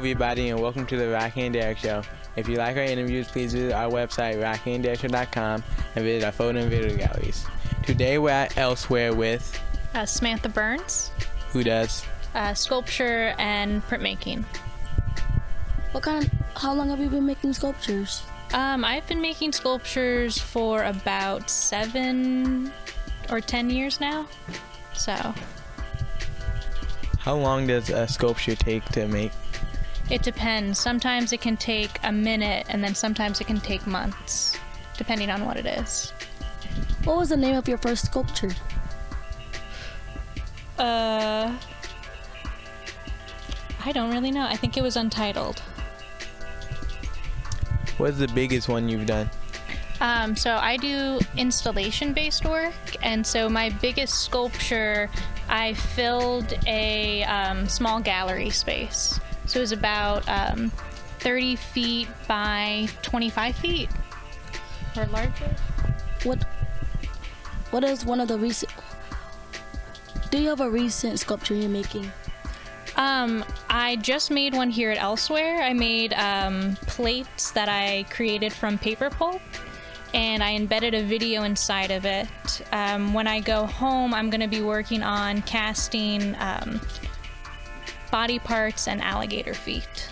everybody, and welcome to the Rocky and Derrick Show. If you like our interviews, please visit our website, rockyandderrick.com, and visit our photo and video galleries. Today we're at Elsewhere with Samantha Burns. Who does? Sculpture and printmaking. How long have you been making sculptures? I've been making sculptures for about 7 or 10 years now. So. How long does a sculpture take to make? It depends. Sometimes it can take a minute, and then sometimes it can take months, depending on what it is. What was the name of your first sculpture? I don't really know. I think it was Untitled. What's the biggest one you've done? So I do installation-based work, and so my biggest sculpture, I filled a small gallery space. So it was about 30 feet by 25 feet, or larger. What is one of the recent? Do you have a recent sculpture you're making? I just made one here at Elsewhere. I made plates that I created from paper pulp, and I embedded a video inside of it. When I go home, I'm going to be working on casting body parts and alligator feet.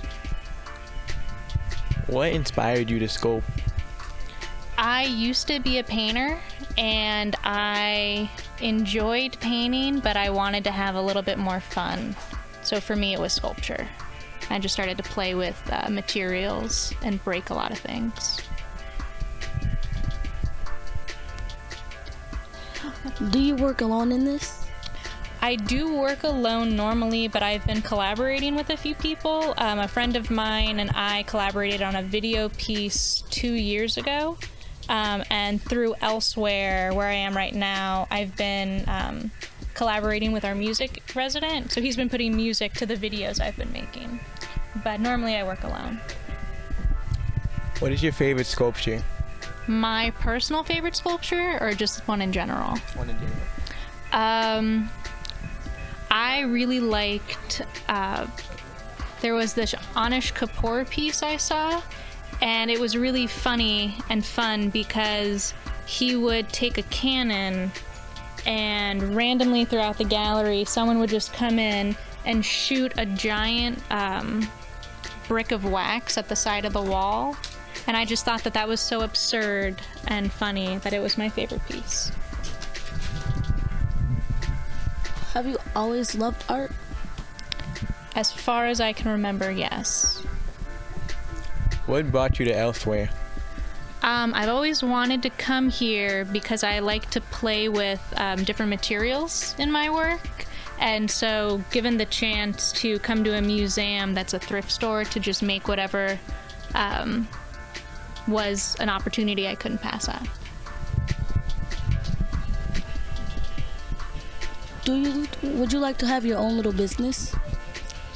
What inspired you to sculpt? I used to be a painter, and I enjoyed painting, but I wanted to have a little bit more fun. So for me, it was sculpture. I just started to play with materials and break a lot of things. Do you work alone in this? I do work alone normally, but I've been collaborating with a few people. A friend of mine and I collaborated on a video piece 2 years ago. And through Elsewhere, where I am right now, I've been collaborating with our music resident. So he's been putting music to the videos I've been making. But normally I work alone. What is your favorite sculpture? My personal favorite sculpture, or just one in general? One in general. I really liked, there was this Anish Kapoor piece I saw, and it was really funny and fun because he would take a cannon and randomly throughout the gallery, someone would just come in and shoot a giant brick of wax at the side of the wall. And I just thought that that was so absurd and funny that it was my favorite piece. Have you always loved art? As far as I can remember, yes. What brought you to Elsewhere? I've always wanted to come here because I like to play with different materials in my work. And so given the chance to come to a museum that's a thrift store to just make whatever was an opportunity I couldn't pass up. Would you like to have your own little business?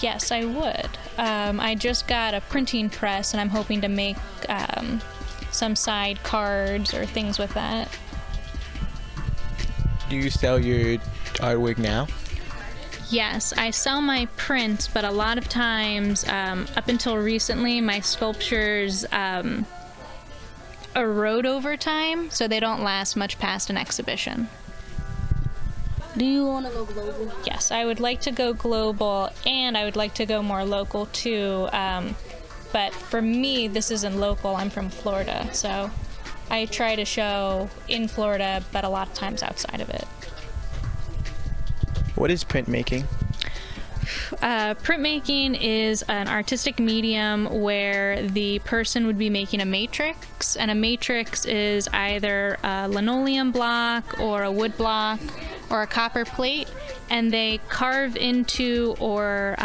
Yes, I would. I just got a printing press, and I'm hoping to make some side cards or things with that. Do you sell your artwork now? Yes, I sell my prints, but a lot of times, up until recently, my sculptures erode over time, so they don't last much past an exhibition. Do you want to go global? Yes, I would like to go global, and I would like to go more local too. But for me, this isn't local. I'm from Florida, so I try to show in Florida, but a lot of times outside of it. What is printmaking? Printmaking is an artistic medium where the person would be making a matrix, and a matrix is either a linoleum block or a wood block or a copper plate, and they carve into or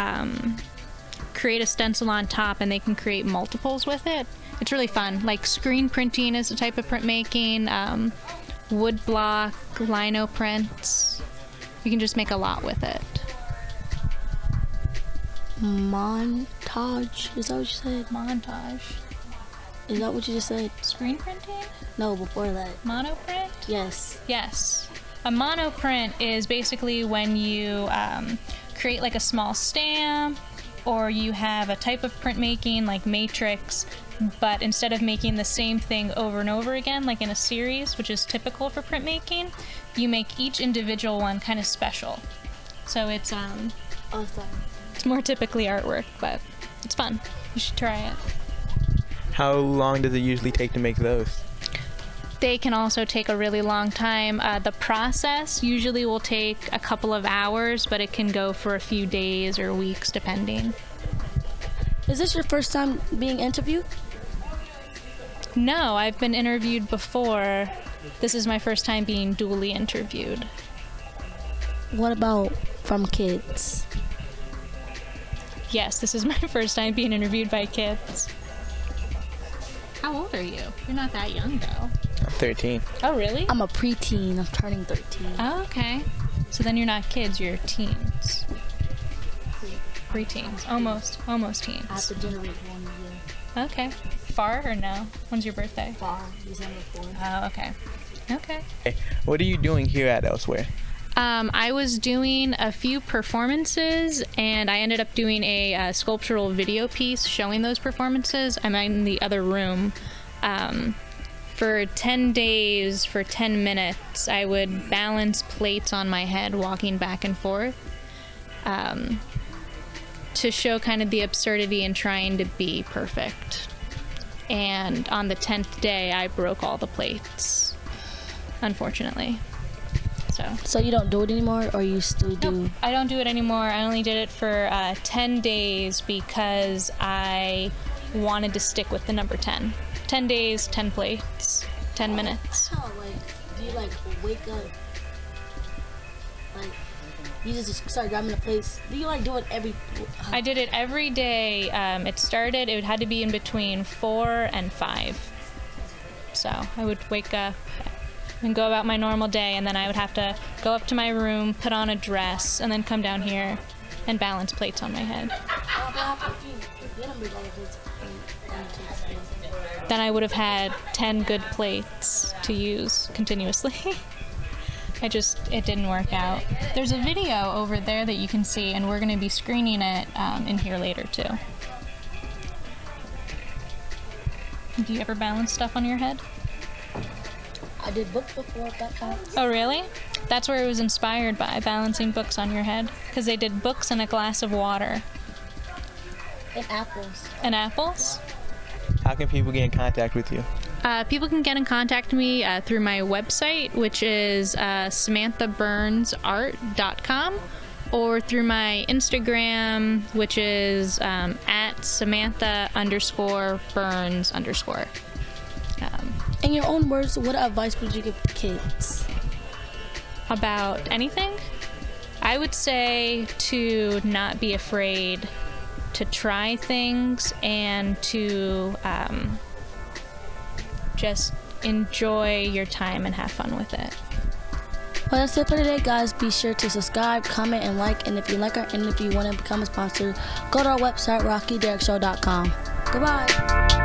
create a stencil on top, and they can create multiples with it. It's really fun. Like screen printing is a type of printmaking, wood block, lino prints. You can just make a lot with it. Montage? Is that what you said? Montage. Is that what you just said? Screen printing? No, before that. Monoprint? Yes. Yes. A monoprint is basically when you create like a small stamp or you have a type of printmaking like matrix, but instead of making the same thing over and over again, like in a series, which is typical for printmaking, you make each individual one kind of special. So it's it's more typically artwork, but it's fun. You should try it. How long does it usually take to make those? They can also take a really long time. The process usually will take a couple of hours, but it can go for a few days or weeks, depending. Is this your first time being interviewed? No, I've been interviewed before. This is my first time being duly interviewed. What about from kids? Yes, this is my first time being interviewed by kids. How old are you? You're not that young, though. I'm 13. Oh, really? I'm a preteen. I'm turning 13. Oh, okay. So then you're not kids, you're teens. Preteens. Almost teens. I have to generate 1 year. Okay. Far or no? When's your birthday? Far, December 4th. Oh, okay. Okay. Okay. What are you doing here at Elsewhere? I was doing a few performances, and I ended up doing a sculptural video piece showing those performances. I'm in the other room. For 10 days, for 10 minutes, I would balance plates on my head, walking back and forth, to show kind of the absurdity in trying to be perfect. And on the 10th day, I broke all the plates, unfortunately. So you don't do it anymore, or you still do? Nope, I don't do it anymore. I only did it for 10 days because I wanted to stick with the number 10. 10 days, 10 plates, 10 minutes. How, do you, wake up, you just start grabbing the plates? Do you, do it every... I did it every day. It had to be in between 4 and 5. So I would wake up and go about my normal day, and then I would have to go up to my room, put on a dress, and then come down here and balance plates on my head. Then I would have had 10 good plates to use continuously. It didn't work out. There's a video over there that you can see, and we're going to be screening it in here later too. Do you ever balance stuff on your head? I did books before at that time. Oh, really? That's where it was inspired by, balancing books on your head. Because they did books and a glass of water. And apples. And apples? How can people get in contact with you? People can get in contact with me through my website, which is samanthaburnsart.com, or through my Instagram, which is at Samantha_Burns_. In your own words, what advice would you give kids? About anything? I would say to not be afraid to try things and to just enjoy your time and have fun with it. Well, that's it for today, guys. Be sure to subscribe, comment, and like. And if you like our interview, want to become a sponsor, go to our website, rockyderrickshow.com. Goodbye.